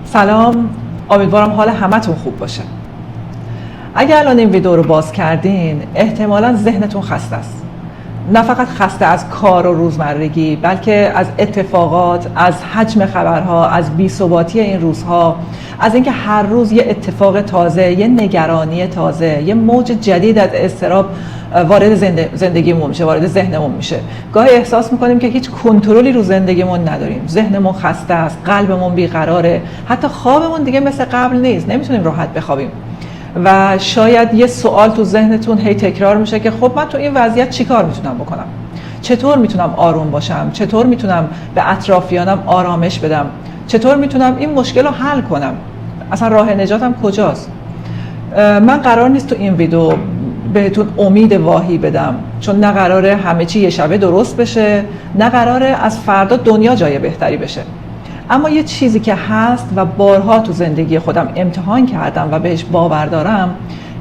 سلام، امیدوارم حال همتون خوب باشه. اگر الان این ویدیو رو باز کردین احتمالاً ذهنتون خسته است. نه فقط خسته از کار و روزمرگی، بلکه از اتفاقات، از حجم خبرها، از بی‌ثباتی این روزها، از اینکه هر روز یه اتفاق تازه، یه نگرانی تازه، یه موج جدید از اضطراب وارد زندگیمون میشه، وارد ذهنمون میشه. گاهی احساس میکنیم که هیچ کنترلی رو زندگیمون نداریم. ذهنمون خسته است، قلبمون بیقراره، حتی خوابمون دیگه مثل قبل نیست، نمیتونیم راحت بخوابیم. و شاید یه سوال تو ذهنتون هی تکرار میشه که خب من تو این وضعیت چیکار میتونم بکنم؟ چطور میتونم آروم باشم؟ چطور میتونم به اطرافیانم آرامش بدم؟ چطور میتونم این مشکل رو حل کنم؟ اصلا راه نجاتم کجاست؟ من قرار نیست تو این ویدیو بهتون امید واهی بدم، چون نه قراره همه چی یه شبه درست بشه، نه قراره از فردا دنیا جای بهتری بشه. اما یه چیزی که هست و بارها تو زندگی خودم امتحان کردم و بهش باور دارم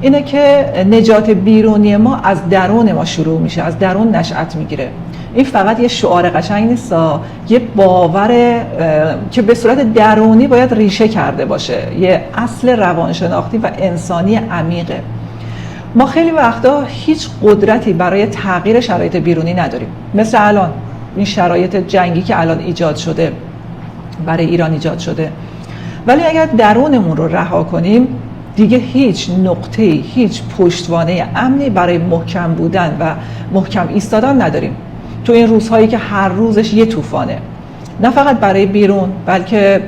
اینه که نجات بیرونی ما از درون ما شروع میشه، از درون نشأت میگیره. این فقط یه شعار قشنگ نیست، یه باور که به صورت درونی باید ریشه کرده باشه، یه اصل روانشناختی و انسانی عمیقه. ما خیلی وقتا هیچ قدرتی برای تغییر شرایط بیرونی نداریم، مثل الان این شرایط جنگی که الان ایجاد شده، برای ایران ایجاد شده. ولی اگر درونمون رو رها کنیم دیگه هیچ نقطه، هیچ پشتوانه امنی برای محکم بودن و محکم ایستادن نداریم. تو این روزهایی که هر روزش یه طوفانه، نه فقط برای بیرون بلکه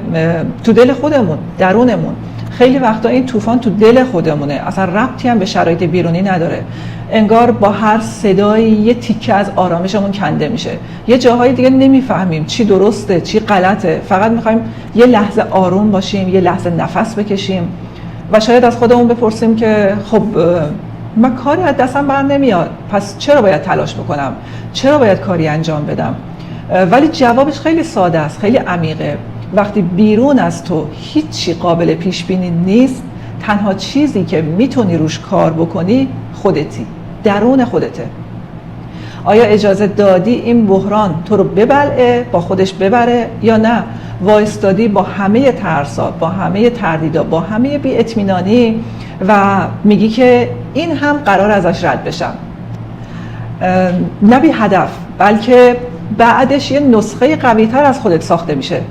تو دل خودمون، درونمون. خیلی وقتا این طوفان تو دل خودمونه، اصلا ربطی هم به شرایط بیرونی نداره. انگار با هر صدایی یه تیکه از آرامشمون کنده میشه. یه جاهای دیگه نمیفهمیم چی درسته چی غلطه، فقط میخوایم یه لحظه آروم باشیم، یه لحظه نفس بکشیم و شاید از خودمون بپرسیم که خب من کاری از دستم بر نمیاد، پس چرا باید تلاش بکنم؟ چرا باید کاری انجام بدم؟ ولی جوابش خیلی ساده است، خیلی عمیقه. وقتی بیرون از تو هیچی قابل پیش بینی نیست، تنها چیزی که میتونی روش کار بکنی خودتی، درون خودته. آیا اجازه دادی این بحران تو رو ببلعه، با خودش ببره، یا نه وایستادی با همه ترسا، با همه تردیدا، با همه بی اطمینانی و میگی که این هم قرار ازش رد بشم؟ نه بی هدف، بلکه بعدش یه نسخه قوی تر از خودت ساخته میشه.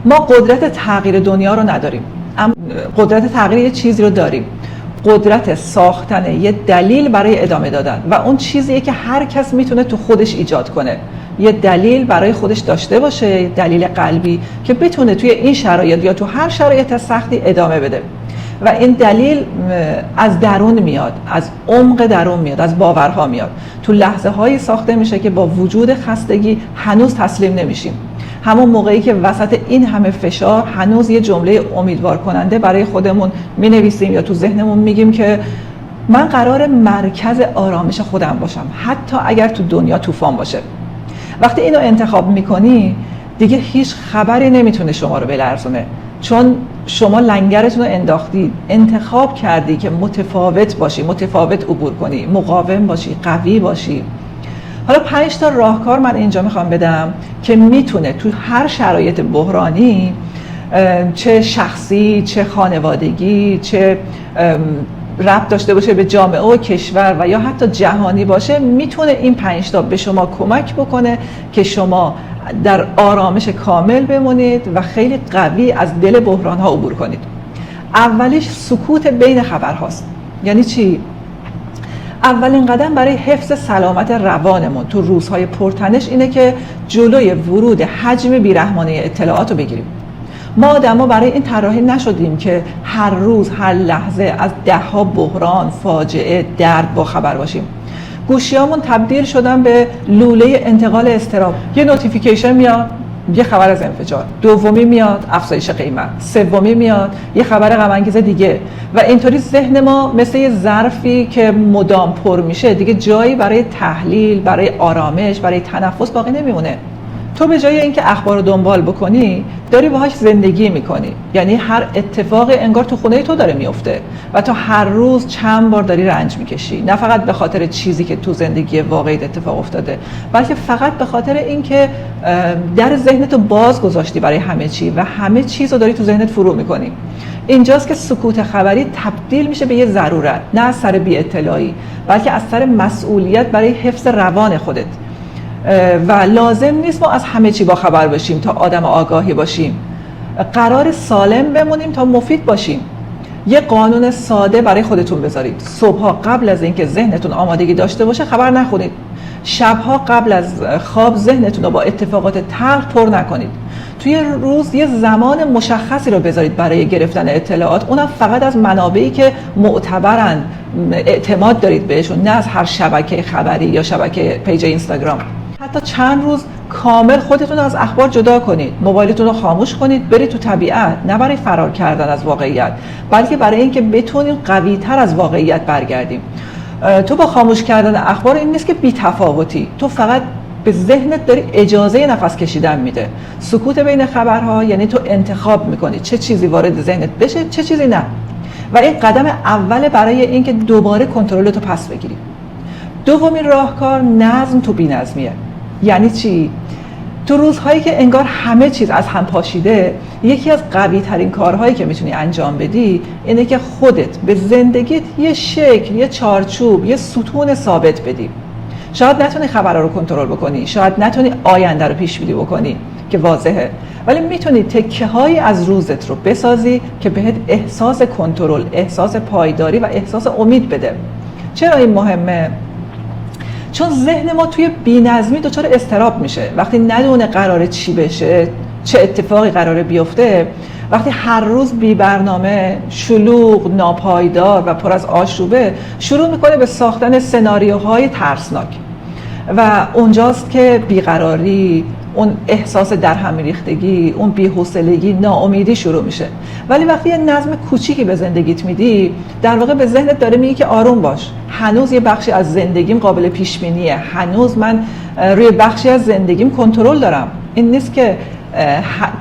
ما قدرت تغییر دنیا رو نداریم، اما قدرت تغییر یه چیزی رو داریم، قدرت ساختن یه دلیل برای ادامه دادن. و اون چیزیه که هر کس میتونه تو خودش ایجاد کنه، یه دلیل برای خودش داشته باشه، یه دلیل قلبی که بتونه توی این شرایط یا تو هر شرایط سختی ادامه بده. و این دلیل از درون میاد، از عمق درون میاد، از باورها میاد. تو لحظه هایی ساخته میشه که با وجود خستگی هنوز تسلیم نمیشیم. همون موقعی که وسط این همه فشار هنوز یه جمله امیدوار کننده برای خودمون مینویسیم یا تو ذهنمون میگیم که من قرار مرکز آرامش خودم باشم، حتی اگر تو دنیا طوفان باشه. وقتی اینو انتخاب میکنی دیگه هیچ خبری نمیتونه شما رو بلرزونه، چون شما لنگرتون رو انداختی، انتخاب کردی که متفاوت باشی، متفاوت عبور کنی، مقاوم باشی، قوی باشی. حالا 5 تا راهکار من اینجا میخوام بدم که میتونه تو هر شرایط بحرانی، چه شخصی، چه خانوادگی، چه ربط داشته باشه به جامعه و کشور و یا حتی جهانی باشه، میتونه این 5 تا به شما کمک بکنه که شما در آرامش کامل بمونید و خیلی قوی از دل بحران ها عبور کنید. اولیش سکوت بین خبرهاست. یعنی چی؟ اولین قدم برای حفظ سلامت روانمون تو روزهای پرتنش اینه که جلوی ورود حجم بیرحمانه اطلاعات رو بگیریم. ما آدما برای این طراحی نشدیم که هر روز، هر لحظه از 10 بحران، فاجعه، درد با خبر باشیم. گوشیامون تبدیل شدن به لوله انتقال اضطراب. یه نوتیفیکیشن میاد، یه خبر از انفجار، دومی میاد افزایش قیمت، سومی میاد یه خبر غم انگیز دیگه، و اینطوری ذهن ما مثل یه ظرفی که مدام پر میشه دیگه جایی برای تحلیل، برای آرامش، برای تنفس باقی نمیمونه. تو به جای اینکه اخبار رو دنبال بکنی داری باهاش زندگی میکنی، یعنی هر اتفاق انگار تو خونه تو داره میفته و تو هر روز چند بار داری رنج میکشی، نه فقط به خاطر چیزی که تو زندگی واقعی اتفاق افتاده، بلکه فقط به خاطر اینکه در ذهنتو باز گذاشتی برای همه چی و همه چیز رو داری تو ذهنت فرو میکنی. اینجاست که سکوت خبری تبدیل میشه به یه ضرورت، نه از سر بی اطلاعی بلکه از سر مسئولیت برای حفظ روان خودت. و لازم نیست ما از همه چی با خبر باشیم تا آدم آگاهی باشیم. قرار سالم بمونیم تا مفید باشیم. یه قانون ساده برای خودتون بذارید: صبحها قبل از اینکه ذهنتون آمادگی داشته باشه خبر نخونید. شبها قبل از خواب ذهنتون رو با اتفاقات تلخ پر نکنید. توی روز یه زمان مشخصی رو بذارید برای گرفتن اطلاعات، اونم فقط از منابعی که معتبرن، اعتماد دارید بهشون، نه از هر شبکه خبری یا شبکه پیج اینستاگرام. حتی چند روز کامل خودتون رو از اخبار جدا کنید، موبایلتون رو خاموش کنید، برید تو طبیعت، نه برای فرار کردن از واقعیت بلکه برای اینکه بتونیم قوی‌تر از واقعیت برگردیم. تو با خاموش کردن اخبار این نیست که بی‌تفاوتی، تو فقط به ذهنت داری اجازه نفس کشیدن میده. سکوت بین خبرها یعنی تو انتخاب میکنی چه چیزی وارد ذهنت بشه، چه چیزی نه، و این قدم اوله برای اینکه دوباره کنترل تو پس بگیری. دومین راهکار نظم تو بی‌نظمیه. یعنی چی؟ تو روزهایی که انگار همه چیز از هم پاشیده، یکی از قوی ترین کارهایی که میتونی انجام بدی اینه که خودت به زندگیت یه شکل، یه چارچوب، یه ستون ثابت بدی. شاید نتونی خبرها رو کنترل بکنی، شاید نتونی آینده رو پیش بینی بکنی که واضحه، ولی میتونی تکه‌هایی از روزت رو بسازی که بهت احساس کنترل، احساس پایداری و احساس امید بده. چرا این مهمه؟ چون ذهن ما توی بی‌نظمی دچار اضطراب میشه. وقتی ندونه قراره چی بشه، چه اتفاقی قراره بیفته، وقتی هر روز بی برنامه، شلوغ، ناپایدار و پر از آشوبه، شروع میکنه به ساختن سناریوهای ترسناک و اونجاست که بیقراری، اون احساس در هم ریختگی، اون بی‌حوصلگی، ناامیدی شروع میشه. ولی وقتی یه نظم کوچیکی به زندگیت میدی، در واقع به ذهنت داره میگه که آروم باش، هنوز یه بخشی از زندگیم قابل پیش بینیه، هنوز من روی بخشی از زندگیم کنترل دارم. این نیست که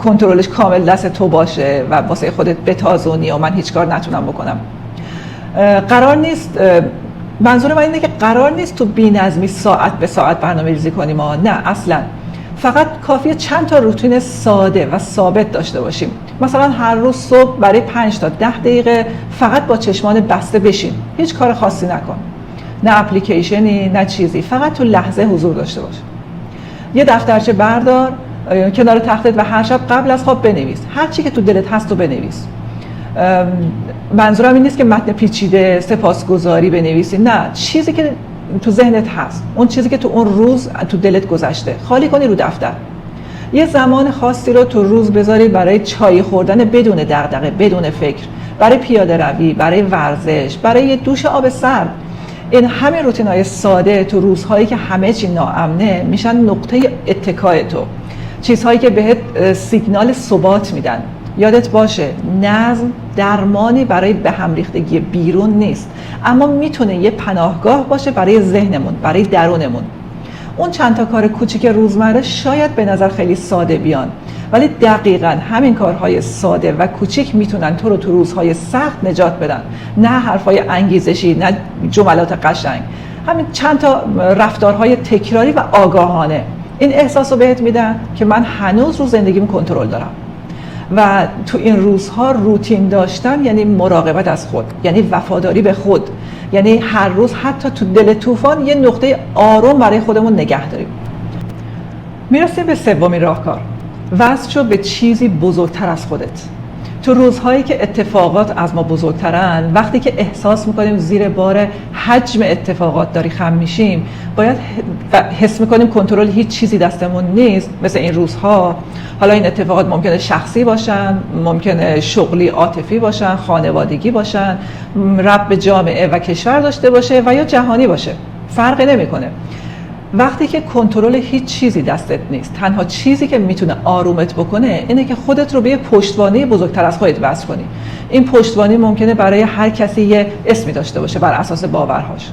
کنترلش کامل دست تو باشه و واسه خودت بتازونی و من هیچ کار نتونم بکنم. قرار نیست، منظور من اینه که قرار نیست تو بی‌نظمی ساعت به ساعت برنامه‌ریزی کنیم ما، نه اصلاً. فقط کافیه چند تا روتین ساده و ثابت داشته باشیم. مثلا هر روز صبح برای 5 تا 10 دقیقه فقط با چشمان بسته بشین، هیچ کار خاصی نکن، نه اپلیکیشنی نه چیزی، فقط تو لحظه حضور داشته باش. یه دفترچه بردار کنار تختت و هر شب قبل از خواب بنویس، هر چی که تو دلت هست رو بنویس. منظورم این نیست که متن پیچیده سپاسگزاری بنویسی، نه، چیزی که تو ذهنت هست، اون چیزی که تو اون روز تو دلت گذشته، خالی کنی رو دفتر. یه زمان خاصی رو تو روز بذاری برای چای خوردن بدون دغدغه، بدون فکر، برای پیاده روی، برای ورزش، برای یه دوش آب سرد. این همه روتین‌های ساده تو روزهایی که همه چی ناامنه میشن نقطه اتکای تو، چیزهایی که بهت سیگنال ثبات میدن. یادت باشه نظم درمانی برای به هم ریختگی بیرون نیست، اما میتونه یه پناهگاه باشه برای ذهنمون، برای درونمون. اون چند تا کار کوچیک روزمره شاید به نظر خیلی ساده بیان، ولی دقیقاً همین کارهای ساده و کوچیک میتونن تو رو تو روزهای سخت نجات بدن. نه حرفای انگیزشی، نه جملات قشنگ، همین چند تا رفتارهای تکراری و آگاهانه این احساس رو بهت میدن که من هنوز رو زندگیم کنترل دارم. و تو این روزها روتین داشتن یعنی مراقبت از خود، یعنی وفاداری به خود، یعنی هر روز حتی تو دل طوفان یه نقطه آروم برای خودمون نگه داریم. میرسیم به سومین راهکار: وصل شو به چیزی بزرگتر از خودت. تو روزهایی که اتفاقات از ما بزرگترن، وقتی که احساس میکنیم زیر بار حجم اتفاقات داری خم میشیم، باید حس میکنیم کنترل هیچ چیزی دستمون نیست. مثل این روزها، حالا این اتفاقات ممکنه شخصی باشن، ممکنه شغلی عاطفی باشن، خانوادگی باشن، ربط به جامعه و کشور داشته باشه و یا جهانی باشه، فرقی نمیکنه. وقتی که کنترل هیچ چیزی دستت نیست، تنها چیزی که میتونه آرومت بکنه اینه که خودت رو به یه پشتوانه بزرگتر از خودت وصل کنی. این پشتوانه ممکنه برای هر کسی یه اسمی داشته باشه بر اساس باورهاش.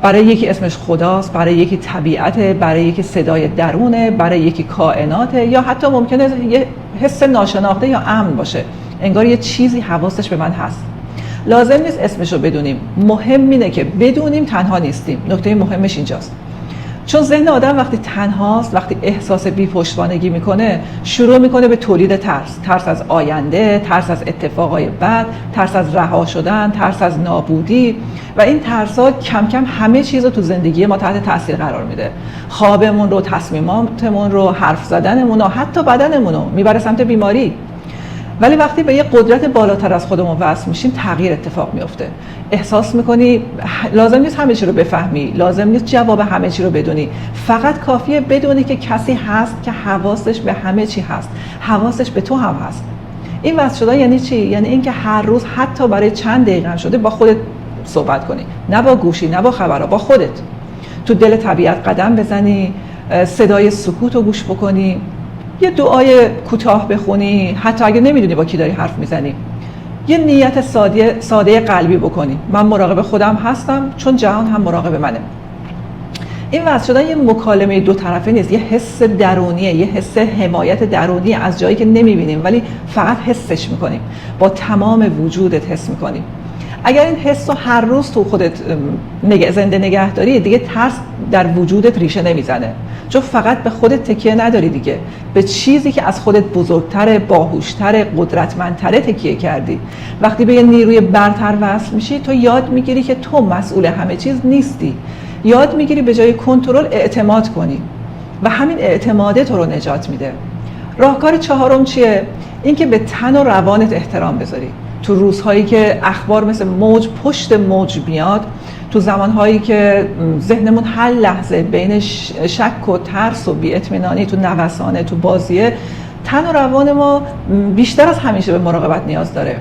برای یکی اسمش خداست، برای یکی طبیعته، برای یکی صدای درونه، برای یکی کائناته، یا حتی ممکنه یه حس ناشناخته یا امن باشه، انگار یه چیزی حواسش به من هست. لازم نیست اسمشو بدونیم، مهم اینه که بدونیم تنها نیستیم. نکته مهمش اینجاست، چون ذهن آدم وقتی تنهاست، وقتی احساس بی‌پشتوانگی میکنه، شروع میکنه به تولید ترس از آینده، ترس از اتفاقای بد، ترس از رها شدن، ترس از نابودی، و این ترس‌ها کم کم همه چیز رو تو زندگی ما تحت تاثیر قرار میده. خوابمون رو، تصمیماتمون رو، حرف زدنمون رو، حتی بدنمون رو میبره سمت بیماری. ولی وقتی به یه قدرت بالاتر از خودمون وصل میشیم، تغییر اتفاق میفته. احساس میکنی لازم نیست همه چی رو بفهمی، لازم نیست جواب همه چی رو بدونی، فقط کافیه بدونی که کسی هست که حواسش به همه چی هست، حواسش به تو هم هست. این وصل شدن یعنی چی؟ یعنی اینکه هر روز حتی برای چند دقیقه هم شده با خودت صحبت کنی، نه با گوشی، نه با خبرها، با خودت. تو دل طبیعت قدم بزنی، صدای سکوت رو گوش بکنی، یه دعای کوتاه بخونی، حتی اگه نمیدونی با کی داری حرف میزنی، یه نیت ساده قلبی بکنی، من مراقب خودم هستم چون جهان هم مراقب منه. این وصل شدن یه مکالمه دو طرفه نیست، یه حس درونیه، یه حس حمایت درونی از جایی که نمیبینیم ولی فقط حسش میکنیم، با تمام وجودت حس میکنیم. اگر این حس رو هر روز تو خودت زنده نگه داری، دیگه ترس در وجودت ریشه نمیزنه، چون فقط به خودت تکیه نداری دیگه، به چیزی که از خودت بزرگتره، باهوشتره، قدرتمندتره تکیه کردی. وقتی به یه نیروی برتر وصل میشی، تو یاد میگیری که تو مسئول همه چیز نیستی، یاد میگیری به جای کنترل اعتماد کنی و همین اعتماده تو رو نجات میده. راهکار چهارم چیه؟ اینکه به تن و روانت احترام بذاری. تو روزهایی که اخبار مثل موج پشت موج میاد، تو زمانهایی که ذهنمون هر لحظه بین شک و ترس و بی‌اطمینانی تو نوسانه، تو بازیه، تن و روان ما بیشتر از همیشه به مراقبت نیاز داره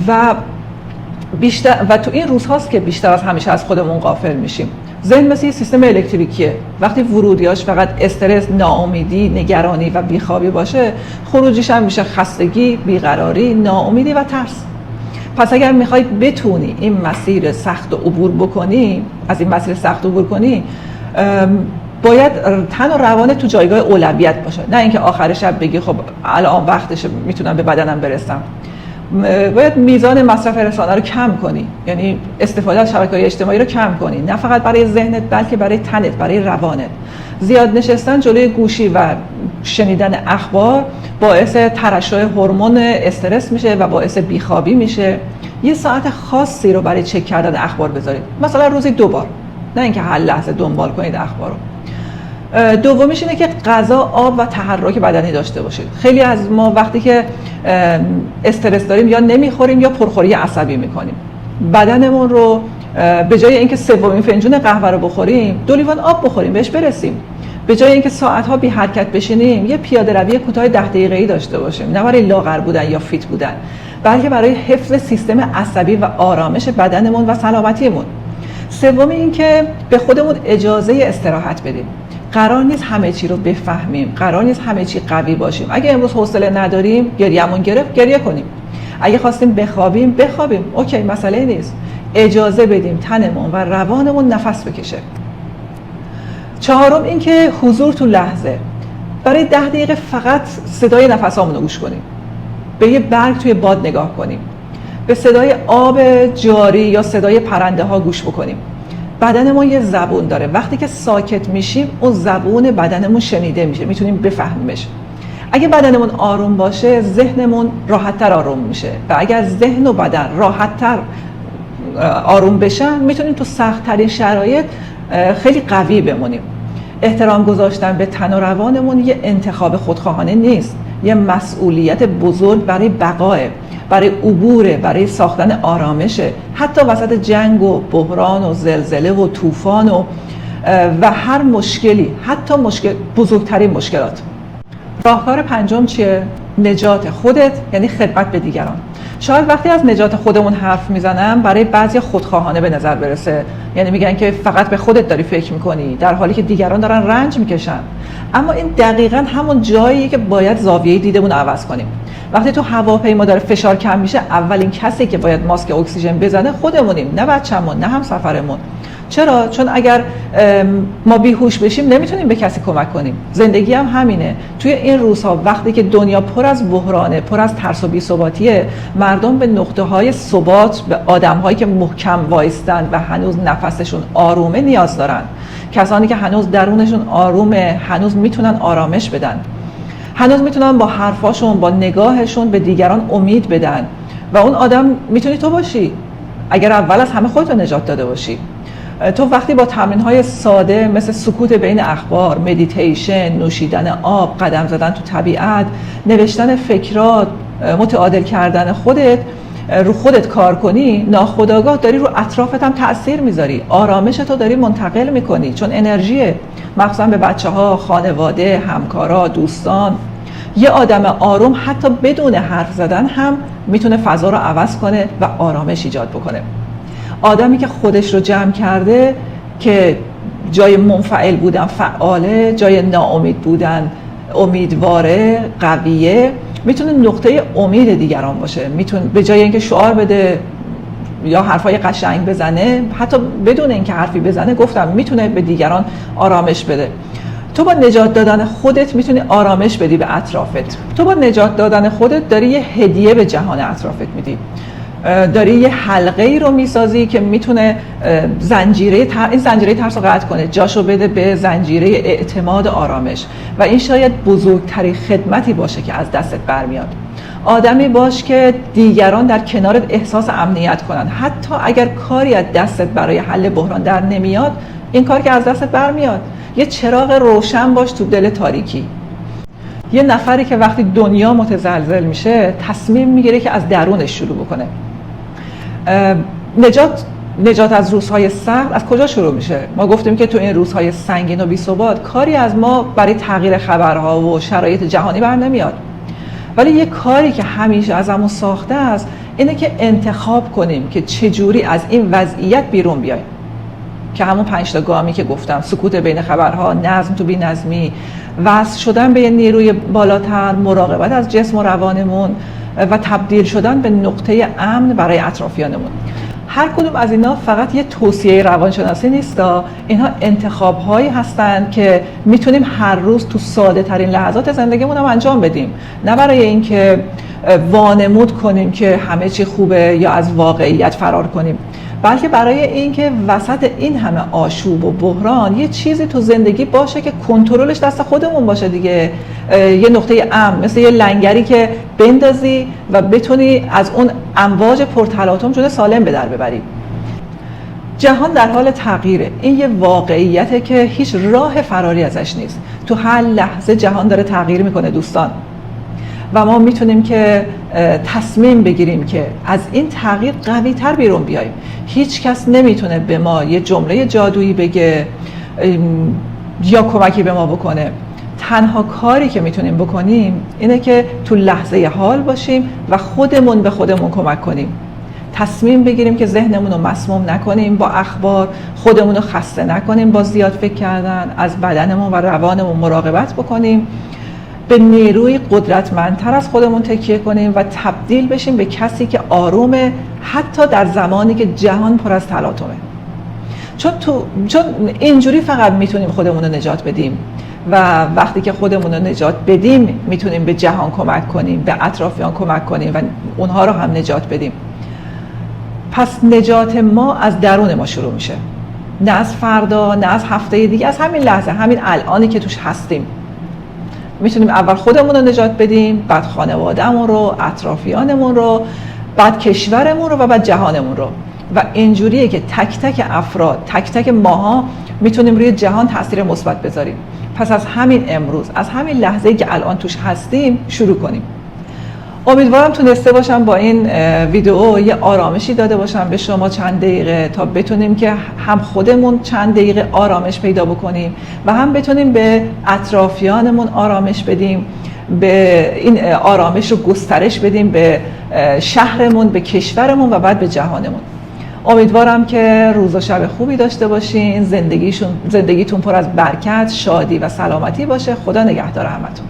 و تو این روزهاست که بیشتر از همیشه از خودمون غافل میشیم. ذهن مثل یه سیستم الکتریکیه، وقتی ورودیاش فقط استرس، ناامیدی، نگرانی و بیخوابی باشه، خروجیش هم میشه خستگی، بیقراری، ناامیدی و ترس. پس اگر میخوای بتونی این مسیر سخت عبور بکنی، باید تن و روان تو جایگاه اولویت باشه، نه اینکه آخر شب بگی خب الان وقتشه میتونم به بدنم برسم. باید میزان مصرف رسانه رو کم کنی، یعنی استفاده از شبکه‌های اجتماعی رو کم کنی، نه فقط برای ذهنت بلکه برای تنت، برای روانت. زیاد نشستن جلوی گوشی و شنیدن اخبار باعث ترشح هورمون استرس میشه و باعث بیخوابی میشه. یه ساعت خاصی رو برای چک کردن اخبار بذارید، مثلا روزی 2 بار، نه اینکه هر لحظه دنبال کنید اخبارو. دومیش اینه که غذا، آب و تحرک بدنی داشته باشید. خیلی از ما وقتی که استرس داریم یا نمیخوریم یا پرخوری عصبی میکنیم. بدنمون رو به جای اینکه 3مین فنجون قهوه رو بخوریم، 2 لیوان آب بخوریم بهش برسیم. به جای اینکه ساعت‌ها بی حرکت بشینیم، یه پیاده روی کوتاه 10 دقیقه‌ای داشته باشیم، نه برای لاغر بودن یا فیت بودن، بلکه برای حفظ سیستم عصبی و آرامش بدنمون و سلامتیمون. سومی این که به خودمون اجازه استراحت بدیم. قرار نیست همه چی رو بفهمیم، قرار نیست همه چی قوی باشیم. اگه امروز حوصله نداریم، گریه‌مون گرفت، گریه کنیم. اگه خواستیم بخوابیم، اوکی، مسئله نیست. اجازه بدیم تنمون و روانمون نفس بکشه. چهارم این که حضور تو لحظه. برای 10 دقیقه فقط صدای نفسامون رو گوش کنیم. به یه برگ توی باد نگاه کنیم. به صدای آب جاری یا صدای پرنده ها گوش بکنیم. بدنمون یه زبون داره، وقتی که ساکت میشیم اون زبون بدنمون شنیده میشه، میتونیم بفهمیمش. اگه بدنمون آروم باشه، ذهنمون راحت‌تر آروم میشه و اگر ذهن و بدن راحت‌تر آروم بشن، میتونیم تو سخت‌ترین شرایط خیلی قوی بمونیم. احترام گذاشتن به تن و روانمون یه انتخاب خودخواهانه نیست، یه مسئولیت بزرگ برای بقاه، برای عبوره، برای ساختن آرامشه، حتی وسط جنگ و بحران و زلزله و طوفان و هر مشکلی، حتی بزرگترین مشکلات. راهکار پنجم چیه؟ نجات خودت، یعنی خدمت به دیگران. شاید وقتی از نجات خودمون حرف میزنم برای بعضی خودخواهانه به نظر برسه، یعنی میگن که فقط به خودت داری فکر میکنی در حالی که دیگران دارن رنج میکشن. اما این دقیقاً همون جاییه که باید زاویه دیدمون عوض کنیم. وقتی تو هواپیما داره فشار کم میشه، اولین کسی که باید ماسک اکسیژن بزنه خودمونیم، نه بچه‌مون، نه همسفرمون. چرا؟ چون اگر ما بیهوش بشیم نمیتونیم به کسی کمک کنیم. زندگی هم همینه. توی این روزها وقتی که دنیا پر از بحرانه، پر از ترس و بی‌ثباتیه، مردم به نقطه‌های ثبات، به آدم‌هایی که محکم وایستن و هنوز نفسشون آرومه نیاز دارن. کسانی که هنوز درونشون آرومه، هنوز میتونن آرامش بدن، هنوز میتونن با حرفاشون، با نگاهشون به دیگران امید بدن. و اون آدم میتونی تو باشی اگر اول از همه خودت رو نجات داده باشی. تو وقتی با تمرین‌های ساده مثل سکوت بین اخبار، مدیتیشن، نوشیدن آب، قدم زدن تو طبیعت، نوشتن فکرات، متعادل کردن خودت، رو خودت کار کنی، ناخودآگاه داری رو اطرافت هم تأثیر میذاری. آرامشتو داری منتقل میکنی، چون انرژیه. مخصوصا به بچه‌ها، خانواده، همکارا، دوستان. یه آدم آروم حتی بدون حرف زدن هم میتونه فضا رو عوض کنه و آرامش ایجاد بکنه. آدمی که خودش رو جمع کرده، که جای منفعل بودن فعاله، جای ناامید بودن امیدواره، قویه، میتونه نقطه امید دیگران باشه. میتونه به جای اینکه شعار بده یا حرفای قشنگ بزنه، حتی بدون اینکه حرفی بزنه، گفتم میتونه به دیگران آرامش بده. تو با نجات دادن خودت میتونی آرامش بدی به اطرافت. تو با نجات دادن خودت داری یه هدیه به جهان اطرافت میدی. داری یه حلقه ای رو میسازی که میتونه این زنجیره ترس رو قطع کنه، جاشو بده به زنجیره اعتماد آرامش. و این شاید بزرگترین خدمتی باشه که از دستت برمیاد. آدمی باش که دیگران در کنارت احساس امنیت کنن، حتی اگر کاری از دستت برای حل بحران در نمیاد، این کار که از دستت برمیاد. یه چراغ روشن باش تو دل تاریکی. یه نفری که وقتی دنیا متزلزل میشه تصمیم میگیره که از درونش شروع بکنه. نجات از روزهای سخت از کجا شروع میشه؟ ما گفتیم که تو این روزهای سنگین و بی‌ثبات کاری از ما برای تغییر خبرها و شرایط جهانی بر نمیاد. ولی یه کاری که همیشه ازمون ساخته است اینه که انتخاب کنیم که چجوری از این وضعیت بیرون بیایم. که همون 5 تا گامی که گفتم، سکوت بین خبرها، نظم تو بی‌نظمی، وصل شدن به یه نیروی بالاتر، مراقبت از جسم و روانمون و تبدیل شدن به نقطه امن برای اطرافیانمون. هر کدوم از اینا فقط یه توصیه روانشناسی نیستا، اینها انتخاب‌هایی هستن که میتونیم هر روز تو ساده ترین لحظات زندگیمون هم انجام بدیم. نه برای اینکه وانمود کنیم که همه چی خوبه یا از واقعیت فرار کنیم، بلکه برای اینکه وسط این همه آشوب و بحران یه چیزی تو زندگی باشه که کنترلش دست خودمون باشه دیگه. یه نقطه امن، مثل یه لنگری که بندازی و بتونی از اون امواج پرتلاطم جون سالم به در ببری. جهان در حال تغییره. این یه واقعیته که هیچ راه فراری ازش نیست. تو هر لحظه جهان داره تغییر میکنه دوستان. و ما میتونیم که تصمیم بگیریم که از این تغییر قوی تر بیرون بیاییم. هیچ کس نمیتونه به ما یه جمله جادویی بگه یا کمکی به ما بکنه. تنها کاری که میتونیم بکنیم اینه که تو لحظه حال باشیم و خودمون به خودمون کمک کنیم. تصمیم بگیریم که ذهنمون رو مسموم نکنیم با اخبار، خودمون رو خسته نکنیم با زیاد فکر کردن، از بدنمون و روانمون مراقبت بکنیم، به نیروی قدرتمندتر از خودمون تکیه کنیم و تبدیل بشیم به کسی که آرومه، حتی در زمانی که جهان پر از تلاطمه. چون اینجوری فقط میتونیم خودمون رو نجات بدیم و وقتی که خودمون رو نجات بدیم میتونیم به جهان کمک کنیم، به اطرافیان کمک کنیم و اونها رو هم نجات بدیم. پس نجات ما از درون ما شروع میشه، نه از فردا، نه از هفته دیگه، از همین لحظه، همین الانی که توش هستیم. میتونیم اول خودمون رو نجات بدیم، بعد خانواده‌مون رو، اطرافیانمون رو، بعد کشورمون رو و بعد جهانمون رو. و اینجوریه که تک تک افراد، تک تک ماها میتونیم روی جهان تاثیر مثبت بذاریم. پس از همین امروز، از همین لحظه‌ای که الان توش هستیم شروع کنیم. امیدوارم تونسته باشم با این ویدیو یه آرامشی داده باشم به شما چند دقیقه، تا بتونیم که هم خودمون چند دقیقه آرامش پیدا بکنیم و هم بتونیم به اطرافیانمون آرامش بدیم، به این آرامش رو گسترش بدیم به شهرمون، به کشورمون و بعد به جهانمون. امیدوارم که روز و شب خوبی داشته باشین، زندگیتون پر از برکت، شادی و سلامتی باشه. خدا نگهدار همتون.